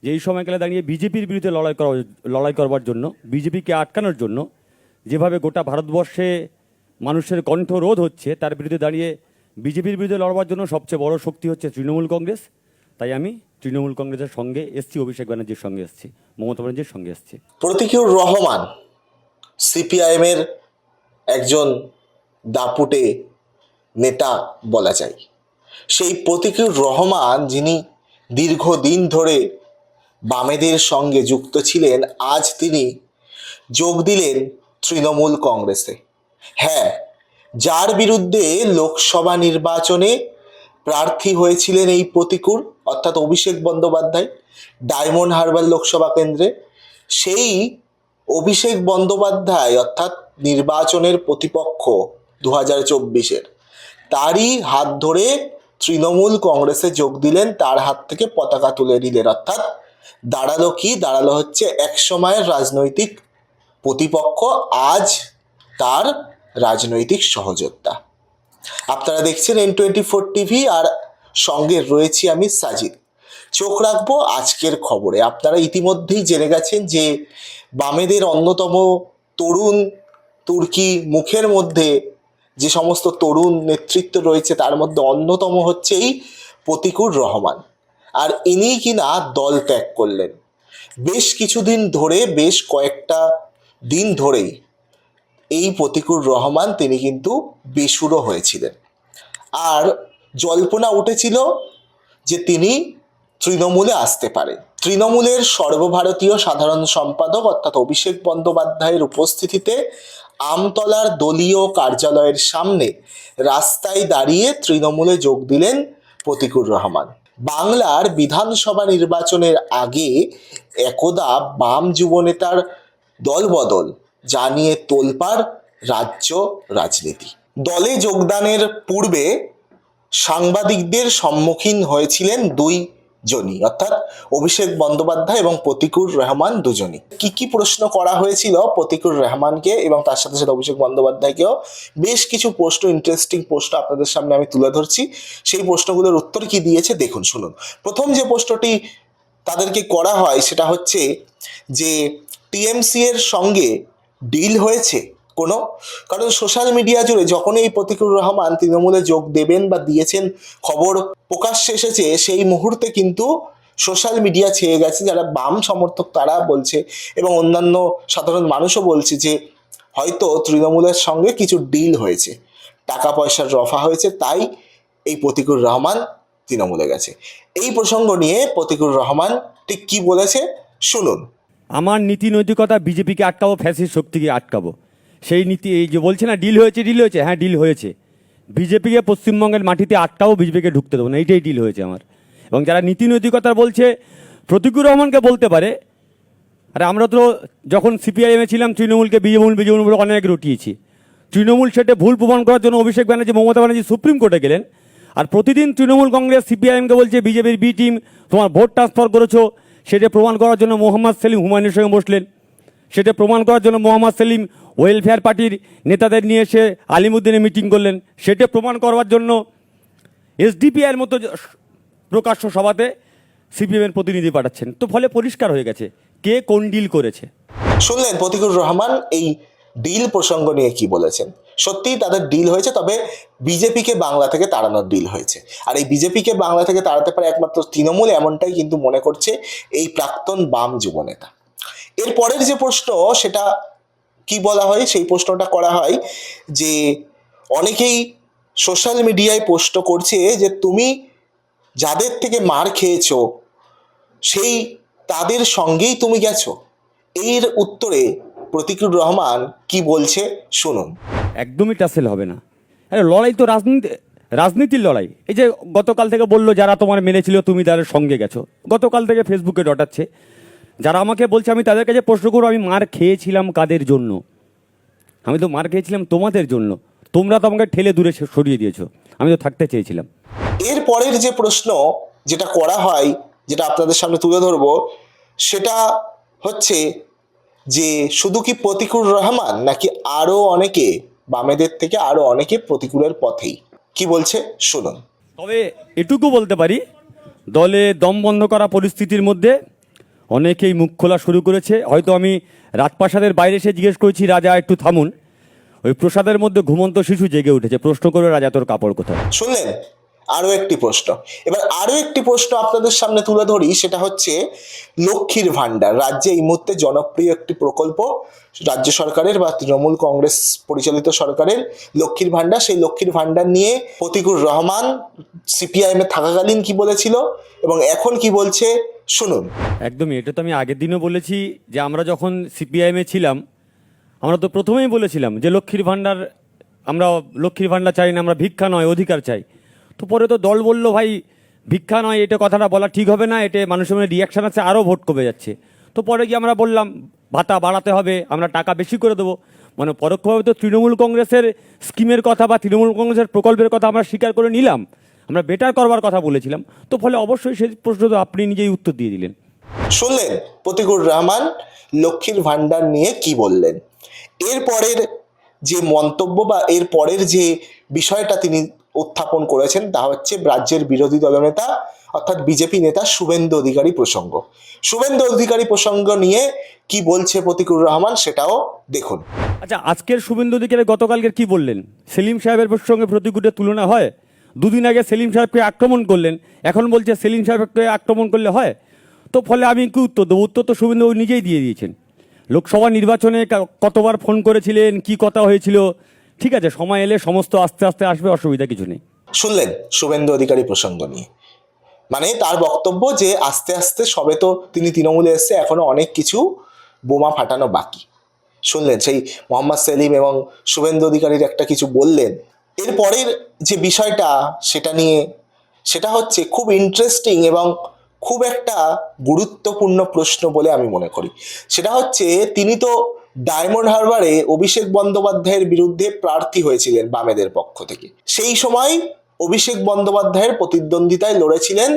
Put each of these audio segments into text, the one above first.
যে এই সময়কালে দাঁড়িয়ে বিজেপির বিরুদ্ধে লড়াই করবার জন্য, বিজেপিকে আটকানোর জন্য যেভাবে গোটা ভারতবর্ষে মানুষের কণ্ঠরোধ হচ্ছে, তার বিরুদ্ধে দাঁড়িয়ে বিজেপির বিরুদ্ধে লড়বার জন্য সবচেয়ে বড় শক্তি হচ্ছে তৃণমূল কংগ্রেস। তাই আমি তৃণমূল কংগ্রেসের সঙ্গে এসছি, অভিষেক ব্যানার্জির সঙ্গে এসছি, মমতা ব্যানার্জির সঙ্গে এসছি। প্রতীকুর রহমান সিপিআইএমের একজন দাপুটে নেতা বলা যায়। সেই প্রতীকুর রহমান, যিনি দীর্ঘদিন ধরে বামেদের সঙ্গে যুক্ত ছিলেন, আজ তিনি যোগ দিলেন তৃণমূল কংগ্রেসে। হ্যাঁ, যার বিরুদ্ধে লোকসভা নির্বাচনে প্রার্থী হয়েছিলেন এই প্রতীকুর, অর্থাৎ অভিষেক বন্দ্যোপাধ্যায়, ডায়মন্ড হারবার লোকসভা কেন্দ্রে, সেই অভিষেক বন্দ্যোপাধ্যায় অর্থাৎ নির্বাচনের প্রতিপক্ষ 2024-এর, তারই হাত ধরে তৃণমূল কংগ্রেসে যোগ দিলেন, তার হাত থেকে পতাকা তুলে নিলেন। অর্থাৎ দাঁড়ালো কি? দাঁড়ালো হচ্ছে এক সময়ের রাজনৈতিক প্রতিপক্ষ, আজ তার রাজনৈতিক সহযোদ্ধা। আপনারা দেখছেন N24 টিভি, আর সঙ্গে রয়েছি আমি সাজিদ। চোখ রাখবো আজকের খবরে। আপনারা ইতিমধ্যেই জেনে গেছেন যে বামেদের অন্যতম তরুণ তুর্কি মুখের মধ্যে যে সমস্ত তরুণ নেতৃত্ব রয়েছে, তার মধ্যে অন্যতম হচ্ছে এই প্রতীকুর রহমান। আর ইনি কিনা দল ত্যাগ করলেন। বেশ কিছুদিন ধরে, বেশ কয়েকটা দিন ধরেই এই প্রতীকুর রহমান তিনি কিন্তু বেসুরো হয়েছিলেন, আর জল্পনা উঠেছিল যে তিনি তৃণমূলে আসতে পারেন। তৃণমূলের সর্বভারতীয় সাধারণ সম্পাদক অর্থাৎ অভিষেক বন্দ্যোপাধ্যায়ের উপস্থিতিতে আমতলার দলীয় কার্যালয়ের সামনে রাস্তায় দাঁড়িয়ে তৃণমূলে যোগ দিলেন প্রতীকুর রহমান। বাংলার বিধানসভা নির্বাচনের আগে একদা বাম যুবনেতার দলবদল, যা নিয়ে তোলপাড় রাজ্য রাজনীতি। দলে যোগদানের পূর্বে সাংবাদিকদের সম্মুখীন হয়েছিলেন দুইজনই, অর্থাৎ অভিষেক বন্দ্যোপাধ্যায় এবং প্রতীকুর রহমান দুজনই। কি প্রশ্ন করা হয়েছিল প্রতীকুর রহমানকে এবং তার সাথে সাথে অভিষেক বন্দ্যোপাধ্যায়কেও? বেশ কিছু প্রশ্ন, ইন্টারেস্টিং প্রশ্ন আপনাদের সামনে আমি তুলে ধরছি। সেই প্রশ্নগুলোর উত্তর কি দিয়েছে দেখুন, শুনুন। প্রথম যে প্রশ্নটি তাদেরকে করা হয় সেটা হচ্ছে যে টিএমসি এর সঙ্গে ডিল হয়েছে কোনো? কারণ সোশ্যাল মিডিয়া জুড়ে যখন এই প্রতীকুর রহমান তৃণমূলে যোগ দেবেন বা দিয়েছেন খবর প্রকাশ্যে এসেছে, সেই মুহূর্তে কিন্তু সোশ্যাল মিডিয়া ছেয়ে গেছে। যারা বাম সমর্থক তারা বলছে এবং অন্যান্য সাধারণ মানুষও বলছে যে হয়তো তৃণমূলের সঙ্গে কিছু ডিল হয়েছে, টাকা পয়সার রফা হয়েছে, তাই এই প্রতীকুর রহমান তৃণমূলে গেছে। এই প্রসঙ্গ নিয়ে প্রতীকুর রহমান ঠিক কি বলেছে শুনুন। আমার নীতি নৈতিকতা বিজেপিকে আটকাবো, ফ্যাসিস্ট শক্তিকে আটকাবো, সেই নীতি। এই যে বলছে না ডিল হয়েছে, ডিল হয়েছে, হ্যাঁ ডিল হয়েছে। বিজেপিকে পশ্চিমবঙ্গের মাটিতে আটকাবো, বিজেপিকে ঢুকতে দেবো না, এইটাই ডিল হয়েছে আমার। এবং যারা নীতি নৈতিকতা বলছে প্রতীকুর রহমানকে বলতে পারে, আরে আমরা তো যখন সিপিআইএমে ছিলাম তৃণমূলকে বিজেপি বলে অনেক রটিয়েছি। তৃণমূল সেটা ভুল প্রমাণ করার জন্য অভিষেক ব্যানার্জি, মমতা ব্যানার্জি সুপ্রিম কোর্টে গেলেন। আর প্রতিদিন তৃণমূল কংগ্রেস সিপিআইএমকে বলছে বিজেপির বি টিম তোমার ভোট ট্রান্সফার করেছো, সেটা প্রমাণ করার জন্য মোহাম্মদ সেলিম হুমায়ুনের সঙ্গে বসলেন। সেটা প্রমাণ করার জন্য মোহাম্মদ সেলিম ওয়েলফেয়ার পার্টির নেতাদের নিয়ে এসে আলিমুদ্দিনে মিটিং করলেন। সেটা প্রমাণ করবার জন্য এসডিপিআইয়ের মতো প্রকাশ্য সভাতে সিপিএমের প্রতিনিধি পাঠাচ্ছেন। তো ফলে পরিষ্কার হয়ে গেছে কে কোন ডিল করেছে। শুনলেন প্রতীকুর রহমান এই ডিল প্রসঙ্গ নিয়ে কি বলেছেন। সত্যিই তাদের ডিল হয়েছে, তবে বিজেপিকে বাংলা থেকে তাড়ানোর ডিল হয়েছে। আর এই বিজেপিকে বাংলা থেকে তাড়াতে পারে একমাত্র তৃণমূল, এমনটাই কিন্তু মনে করছে এই প্রাক্তন বাম যুবনেতা। এর পরের যে প্রশ্ন সেটা কি বলা হয়, সেই প্রশ্নটা করা হয় যে অনেকেই সোশ্যাল মিডিয়ায় পোস্ট করছে যে তুমি যাদের থেকে মার খেয়েছো সেই তাদের সঙ্গেই তুমি গেছো। এর উত্তরে প্রতীকুর রহমান কি বলছে শুনুন। একদমই টাসেল হবে না। আরে লড়াই তো রাজনীতির লড়াই। এই যে গতকাল থেকে বললো যারা তোমার মেরেছিল তুমি তাদের সঙ্গে গেছো, গতকাল থেকে ফেসবুকে ডটাচ্ছে। যারা আমাকে বলছে আমি তাদের কাছে প্রশ্ন করবো আমি মার খেয়েছিলাম কাদের জন্য? আমি তো মার খেয়েছিলাম তোমাদের জন্য, তোমরা তো আমাকে ঠেলে দূরে সরিয়ে দিয়েছো, আমি তো থাকতে চেয়েছিলাম। এর পরের যে প্রশ্ন যেটা করা হয়, যেটা আপনাদের সামনে তুলে ধরবো, সেটা হচ্ছে যে শুধু কি প্রতীকুর রহমান নাকি আরো অনেকে, বামেদের থেকে আরো অনেকে প্রতিকূলের পথেই? কি বলছে শুনুন। তবে এটুকু বলতে পারি, দলে দম বন্ধ করা পরিস্থিতির মধ্যে অনেকেই মুখ খোলা শুরু করেছে। হয়তো আমি রাজপ্রাসাদের বাইরে এসে জিজ্ঞেস করেছি, রাজা একটু থামুন, ওই প্রসাদের মধ্যে ঘুমন্ত শিশু জেগে উঠেছে, প্রশ্ন করে, রাজা তোর কাপড় কোথায়? শুনলেন? আরো একটি প্রশ্ন। এবার আরো একটি প্রশ্ন আপনাদের সামনে তুলে ধরি, সেটা হচ্ছে লক্ষ্মীর ভান্ডার। রাজ্যে এই মুহূর্তে জনপ্রিয় একটি প্রকল্প রাজ্য সরকারের বা তৃণমূল কংগ্রেস পরিচালিত সরকারের, লক্ষ্মীর ভান্ডার। সেই লক্ষ্মীর ভান্ডার নিয়ে প্রতিকুর রহমান সিপিআইএম এ থাকাকালীন কি বলেছিল এবং এখন কি বলছে শুনুন। একদমই, এটা তো আমি আগের দিনও বলেছি যে আমরা যখন সিপিআইএমে ছিলাম, আমরা তো প্রথমেই বলেছিলাম যে লক্ষ্মীর ভাণ্ডার, আমরা লক্ষ্মীর ভাণ্ডার চাই না, আমরা ভিক্ষা নয় অধিকার চাই। তো পরে তো দল বলল, ভাই ভিক্ষা নয়, এটা কথাটা বলা ঠিক হবে না, এতে মানুষের মধ্যে রিয়াকশান আছে, আরও ভোট কমে যাচ্ছে। তো পরে গিয়ে আমরা বললাম ভাতা বাড়াতে হবে, আমরা টাকা বেশি করে দেবো। মানে পরোক্ষভাবে তো তৃণমূল কংগ্রেসের স্কিমের কথা বা তৃণমূল কংগ্রেসের প্রকল্পের কথা আমরা স্বীকার করে নিলাম, আমরা বেটার করবার কথা বলেছিলাম। তো ফলে অবশ্যই সেই প্রশ্ন তো আপনি নিজেই উত্তর দিয়ে দিলেন। শুনলেন প্রতিকুর রহমান লক্ষ্মীর ভান্ডার নিয়ে কি বললেন। এরপরের যে মন্তব্য বা এর পরের যে বিষয়টা তিনি উত্থাপন করেছেন তা হচ্ছে রাজ্যের বিরোধী দলনেতা অর্থাৎ বিজেপি নেতা শুভেন্দু অধিকারী প্রসঙ্গ। শুভেন্দু অধিকারী প্রসঙ্গ নিয়ে কি বলছে প্রতিকুর রহমান সেটাও দেখুন। আচ্ছা, আজকের শুভেন্দু অধিকারী গতকালকের কি বললেন? সেলিম সাহেবের সঙ্গে প্রতিকুরের তুলনা হয়? দুদিন আগে সেলিম সাহেবকে আক্রমণ করলেন, এখন বলছে সেলিম সাহেবকে আক্রমণ করলে হয়? তো ফলে আমি কি উত্তর দেবো? উত্তর তো শুভেন্দু নিজেই দিয়ে দিয়েছেন। লোকসভা নির্বাচনে কতবার ফোন করেছিলেন, কি কথা হয়েছিল, ঠিক আছে, সময় এলে সমস্ত আস্তে আস্তে আসবে, অসুবিধা কিছু নেই। শুনলেন শুভেন্দু অধিকারী প্রসঙ্গ নিয়ে, মানে তার বক্তব্য যে আস্তে আস্তে, সবে তো তিনি তৃণমূলে এসছে, এখনো অনেক কিছু বোমা ফাটানো বাকি। শুনলেন সেই মোহাম্মদ সেলিম এবং শুভেন্দু অধিকারীর একটা কিছু বললেন। এরপরের যে বিষয়টা সেটা নিয়ে, সেটা হচ্ছে খুব ইন্টারেস্টিং এবং খুব একটা গুরুত্বপূর্ণ প্রশ্ন বলে আমি মনে করি। সেটা হচ্ছে তিনি তো ডায়মন্ড হারবারে অভিষেক বন্দ্যোপাধ্যায়ের বিরুদ্ধে প্রার্থী হয়েছিলেন বামেদের পক্ষ থেকে। সেই সময় অভিষেক বন্দ্যোপাধ্যায়ের প্রতিদ্বন্দ্বিতায় লড়েছিলেন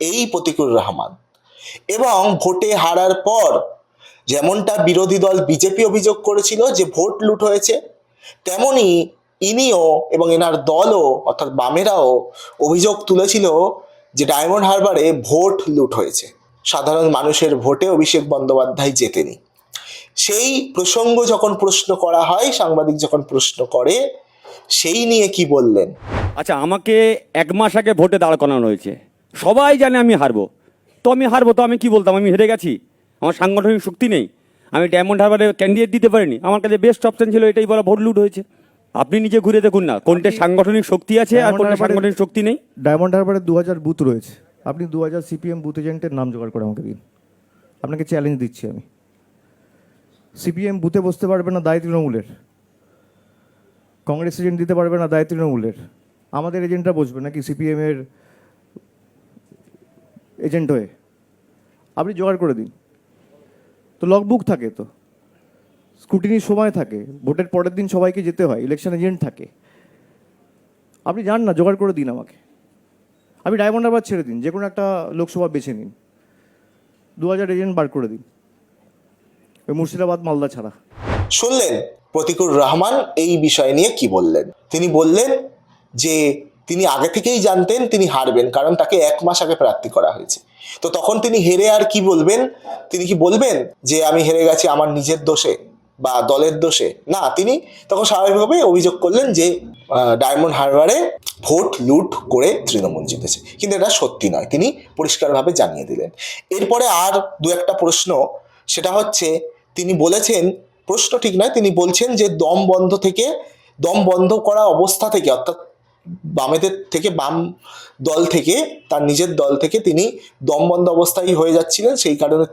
এই প্রতিকুর রহমান, এবং ভোটে হারার পর যেমনটা বিরোধী দল বিজেপি অভিযোগ করেছিল যে ভোট লুট হয়েছে, তেমনি ইনিও এবং এনার দলও অর্থাৎ বামেরাও অভিযোগ তুলেছিল যে ডায়মন্ড হারবারে ভোট লুট হয়েছে, সাধারণ মানুষের ভোটে অভিষেক বন্দ্যোপাধ্যায় জেতেনি। সেই প্রসঙ্গ যখন প্রশ্ন করা হয়, সাংবাদিক যখন প্রশ্ন করে, সেই নিয়ে কি বললেন। আচ্ছা, আমাকে 1 মাস আগে ভোটে দাঁড় করানো হয়েছে, সবাই জানে আমি হারবো, তো আমি হারবো, তো আমি কি বলতাম আমি হেরে গেছি, আমার সাংগঠনিক শক্তি নেই, আমি ডায়মন্ড হারবারে ক্যান্ডিডেট দিতে পারিনি, আমার কাছে বেস্ট অপশন ছিল এটাই বলা, ভোট লুট হয়েছে। আপনি নিজে ঘুরে দেখুন না কোনটা সাংগঠনিক শক্তি আছে আর কোনটা সাংগঠনিক শক্তি নেই। ডায়মন্ড হারবারে 2000 বুথ রয়েছে, আপনি 2000 সিপিএম বুথ এজেন্টের নাম জোগাড় করে আমাকে দিন, আপনাকে চ্যালেঞ্জ দিচ্ছি আমি। সিপিএম বুথে বসতে পারবে না, দায় তৃণমূলের। কংগ্রেস এজেন্ট দিতে পারবে না, দায় তৃণমূলের। আমাদের এজেন্টরা বসবে নাকি সিপিএমের এজেন্ট হয়ে? আপনি জোগাড় করে দিন। তো লগবুক থাকে, তো স্ক্রুটিনির সময় থাকে, ভোটের পরের দিন সবাইকে যেতে হয়, ইলেকশন এজেন্ট থাকে। আপনি যান না, জোগাড় করে দিন আমাকে। আপনি ডায়মন্ড হারবার ছেড়ে দিন, যে কোনো একটা লোকসভা বেছে নিন, 2000 এজেন্ট বার করে দিন, ওই মুর্শিদাবাদ মালদা ছাড়া। শুনলেন প্রতিকুর রহমান এই বিষয় নিয়ে কি বললেন। তিনি বললেন যে তিনি আগে থেকেই জানতেন তিনি হারবেন, কারণ তাকে 1 মাস আগে প্রার্থী করা হয়েছে। তো তখন তিনি হেরে আর কি বলবেন? তিনি কি বলবেন যে আমি হেরে গেছি আমার নিজের দোষে বা দলের দোষে? না, তিনি তখন স্বাভাবিকভাবে অভিযোগ করলেন যে ডায়মন্ড হারবারে ভোট লুট করে তৃণমূল জিতেছে, কিন্তু এটা সত্যি নয়, তিনি পরিষ্কারভাবে জানিয়ে দিলেন। এরপরে আর দু একটা প্রশ্ন, সেটা হচ্ছে তিনি বলেছেন, প্রশ্ন ঠিক নয়, তিনি বলছেন যে দম বন্ধ করা অবস্থা থেকে, অর্থাৎ বামেদের থেকে, বাম দল থেকে, তার নিজের দল থেকে তিনি দম বন্ধ অবস্থায় হয়ে যাচ্ছিলেন, সেই কারণে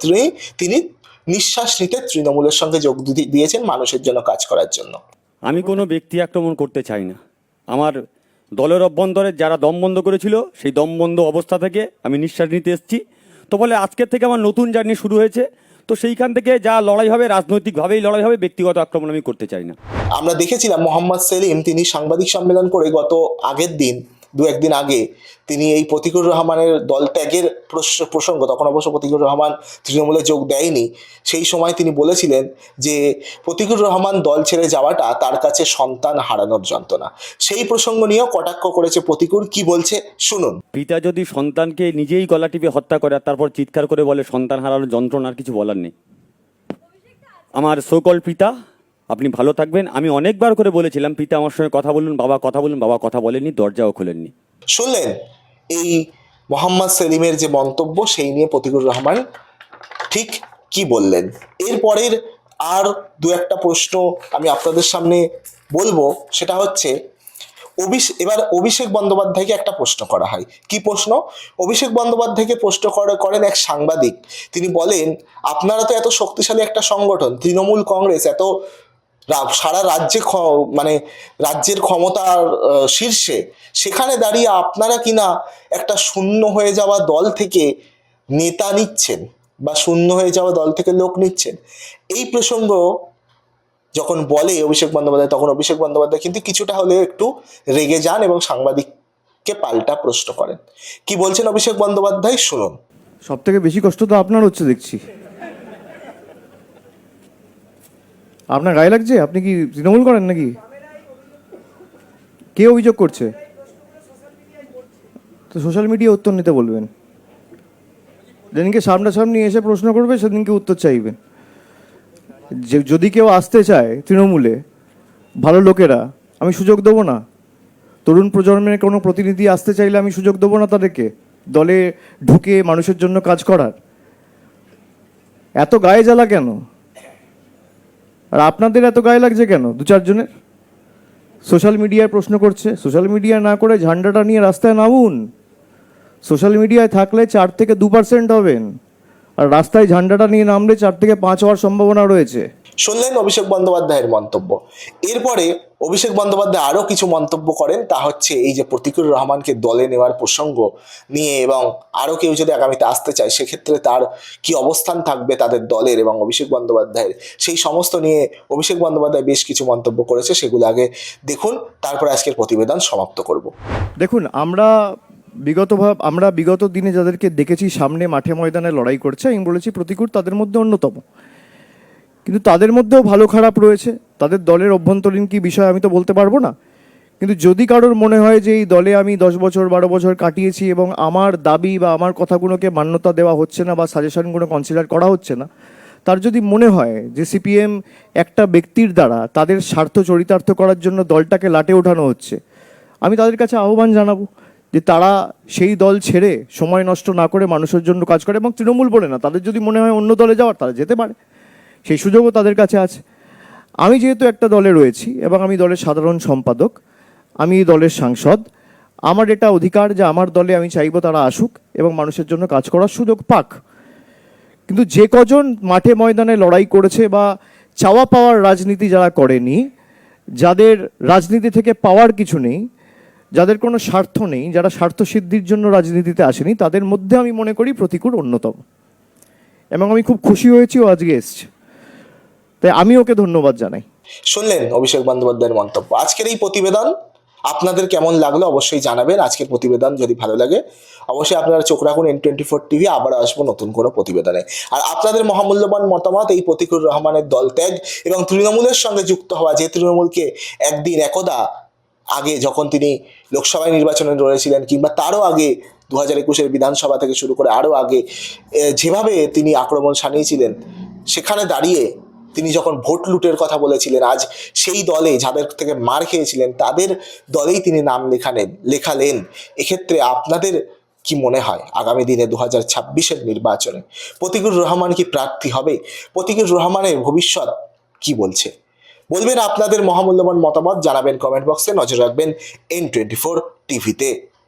তিনি নিঃশ্বাস নিতে তৃণমূলের সঙ্গে যোগ দিয়েছেন মানুষের জন্য কাজ করার জন্য। আমি কোনো ব্যক্তি আক্রমণ করতে চাই না, আমার দলের অভ্যন্তরে যারা দম বন্ধ করেছিল সেই দম বন্ধ অবস্থা থেকে আমি নিঃশ্বাস নিতে এসেছি। তো ফলে আজকের থেকে আমার নতুন জার্নি শুরু হয়েছে, তো সেইখান থেকে যা লড়াই হবে রাজনৈতিকভাবেই লড়াই হবে, ব্যক্তিগত আক্রমণ আমি করতে চাই না। আমরা দেখেছিলাম মোহাম্মদ সেলিম তিনি সাংবাদিক সম্মেলন করে গত আগের দিন দু একদিন আগে তিনি এই প্রতিকুর রহমানের দল ত্যাগের প্রসঙ্গ, তখন অবশ্য প্রতিকুর রহমান তৃণমূলে যোগ দেয়নি, সেই সময় তিনি বলেছিলেন যে প্রতিকুর রহমান দল ছেড়ে যাওয়াটা তার কাছে সন্তান হারানোর যন্ত্রণা। সেই প্রসঙ্গ নিয়েও কটাক্ষ করেছে প্রতিকুর। কি বলছে শুনুন। পিতা যদি সন্তানকে নিজেই গলা টিপে হত্যা করে আর তারপর চিৎকার করে বলে সন্তান হারানোর যন্ত্রণার কিছু বলার নেই। আমার সোকল পিতা, আপনি ভালো থাকবেন। আমি অনেকবার করে বলেছিলাম পিতা আমার সঙ্গে কথা বলুন, বাবা কথা বলুন, বাবা কথা বলেননি, দরজাও খোলেননি। শুনলেন এই মোহাম্মদ সেলিমের যে মন্তব্য, সেই নিয়ে প্রতিকুর রহমান ঠিক কি বললেন। এরপরের আর দু একটা প্রশ্ন আমি আপনাদের সামনে বলবো, সেটা হচ্ছে এবার অভিষেক বন্দ্যোপাধ্যায়কে একটা প্রশ্ন করা হয়। কি প্রশ্ন? অভিষেক বন্দ্যোপাধ্যায়কে প্রশ্ন করেন এক সাংবাদিক। তিনি বলেন, আপনারা তো এত শক্তিশালী একটা সংগঠন, তৃণমূল কংগ্রেস এত সারা রাজ্যে মানে রাজ্যের ক্ষমতার শীর্ষে, সেখানে দাঁড়িয়ে আপনারা কিনা একটা শূন্য হয়ে যাওয়া দল থেকে নেতা নিচ্ছেন বা শূন্য হয়ে যাওয়া দল থেকে লোক নিচ্ছেন। এই প্রসঙ্গ যখন বলে অভিষেক বন্দ্যোপাধ্যায়, তখন অভিষেক বন্দ্যোপাধ্যায় কিন্তু কিছুটা হলেও একটু রেগে যান এবং সাংবাদিককে পাল্টা প্রশ্ন করেন। কি বলছেন অভিষেক বন্দ্যোপাধ্যায় শুনুন। সব থেকে বেশি কষ্ট তো আপনার হচ্ছে দেখছি। আপনার গায়ে লাগছে? আপনি কি তৃণমূল করেন নাকি? কে অভিযোগ করছে? তো সোশ্যাল মিডিয়া উত্তর নিতে বলবেন। যেদিনকে সামনাসামনি এসে প্রশ্ন করবে সেদিনকে উত্তর চাইবেন। যদি কেউ আসতে চায় তৃণমূলে, ভালো লোকেরা, আমি সুযোগ দেবো না? তরুণ প্রজন্মের কোনো প্রতিনিধি আসতে চাইলে আমি সুযোগ দেবো না তাদেরকে দলে ঢুকে মানুষের জন্য কাজ করার? এত গায়ে জ্বালা কেন? আর আপনাদের এত গায়ে লাগছে কেন দু চারজনের? সোশ্যাল মিডিয়ায় প্রশ্ন করছে। সোশ্যাল মিডিয়া না করে ঝান্ডাটা নিয়ে রাস্তায় নামুন। সোশ্যাল মিডিয়ায় থাকলে 4 থেকে 2% হবেন, আর রাস্তায় ঝান্ডাটা নিয়ে নামলে 4 থেকে 5 হওয়ার সম্ভাবনা রয়েছে। শুনলেন অভিষেক বন্দ্যোপাধ্যায়ের মন্তব্য। এরপরে অভিষেক বন্দ্যোপাধ্যায় আরও কিছু মন্তব্য করেন, তা হচ্ছে এই যে প্রতিকুর রহমানকে দলে নেওয়ার প্রসঙ্গ নিয়ে, এবং আরও কেউ যদি আগামীতে আসতে চায় সেক্ষেত্রে তার কি অবস্থান থাকবে তাদের দলের এবং অভিষেক বন্দ্যোপাধ্যায়ের, সেই সমস্ত নিয়ে অভিষেক বন্দ্যোপাধ্যায় বেশ কিছু মন্তব্য করেছে। সেগুলো আগে দেখুন, তারপরে আজকের প্রতিবেদন সমাপ্ত করব। দেখুন, আমরা বিগত দিনে যাদেরকে দেখেছি সামনে মাঠে ময়দানে লড়াই করছে, আমি বলেছি প্রতিকুর তাদের মধ্যে অন্যতম। কিন্তু তাদের মধ্যেও ভালো খারাপ রয়েছে। তাদের দলের অভ্যন্তরীণ কি বিষয় আমি তো বলতে পারবো না। কিন্তু যদি কারোর মনে হয় যে এই দলে আমি 10 বছর 12 বছর কাটিয়েছি এবং আমার দাবি বা আমার কথাগুলোকে মান্যতা দেওয়া হচ্ছে না বা সাজেশনগুলো কনসিডার করা হচ্ছে না, তার যদি মনে হয় যে সিপিএম একটা ব্যক্তির দ্বারা তাদের স্বার্থ চরিতার্থ করার জন্য দলটাকে লাটে ওঠানো হচ্ছে, আমি তাদের কাছে আহ্বান জানাবো যে তারা সেই দল ছেড়ে সময় নষ্ট না করে মানুষের জন্য কাজ করে। এবং তৃণমূল বলে না, তাদের যদি মনে হয় অন্য দলে যাওয়ার, তারা যেতে পারে, সেই সুযোগও তাদের কাছে আছে। আমি যেহেতু একটা দলে রয়েছি এবং আমি দলের সাধারণ সম্পাদক, আমি দলের সাংসদ, আমার এটা অধিকার যে আমার দলে আমি চাইবো তারা আসুক এবং মানুষের জন্য কাজ করার সুযোগ পাক। কিন্তু যে কজন মাঠে ময়দানে লড়াই করেছে বা চাওয়া পাওয়ার রাজনীতি যারা করেনি, যাদের রাজনীতি থেকে পাওয়ার কিছু নেই, যাদের কোনো স্বার্থ নেই, যারা স্বার্থ সিদ্ধির জন্য রাজনীতিতে আসেনি, তাদের মধ্যে আমি মনে করি প্রতিকুর অন্যতম। এবং আমি খুব খুশি হয়েছি ও আজকে এসছে, তাই আমি ওকে ধন্যবাদ জানাই। শুনলেন অভিষেক বন্দ্যোপাধ্যায়ের মন্তব্য। আজকের এই প্রতিবেদন আপনাদের কেমন লাগলো অবশ্যই জানাবেন। আজকের প্রতিবেদন যদি ভালো লাগে অবশ্যই আপনারা চোখ রাখুন N24 টিভি। আবার আসবো নতুন কোনো প্রতিবেদনে। আর আপনাদের মহামূল্যবান মতামত এই প্রতিকুর রহমানের দল ত্যাগ এবং তৃণমূলের সঙ্গে যুক্ত হওয়া, যে তৃণমূলকে একদিন একদা আগে যখন তিনি লোকসভায় নির্বাচনে লড়েছিলেন কিংবা তারও আগে 2021-এর বিধানসভা থেকে শুরু করে আরও আগে যেভাবে তিনি আক্রমণ শানিয়েছিলেন, সেখানে দাঁড়িয়ে তিনি যখন ভোট লুটের কথা বলেছিলেন, আজ সেই দলে যাদের থেকে মার খেয়েছিলেন তাদের দলেই তিনি নাম লেখালেন। এক্ষেত্রে আপনাদের কি মনে হয় আগামী দিনে 2026-এর নির্বাচনে প্রতিকুর রহমান কি প্রার্থী হবে? প্রতিকুর রহমানের ভবিষ্যৎ কি বলছে? বলবেন আপনাদের মহামূল্যবান মতামত, জানাবেন কমেন্ট বক্সে। নজর রাখবেন N24 টিভিতে।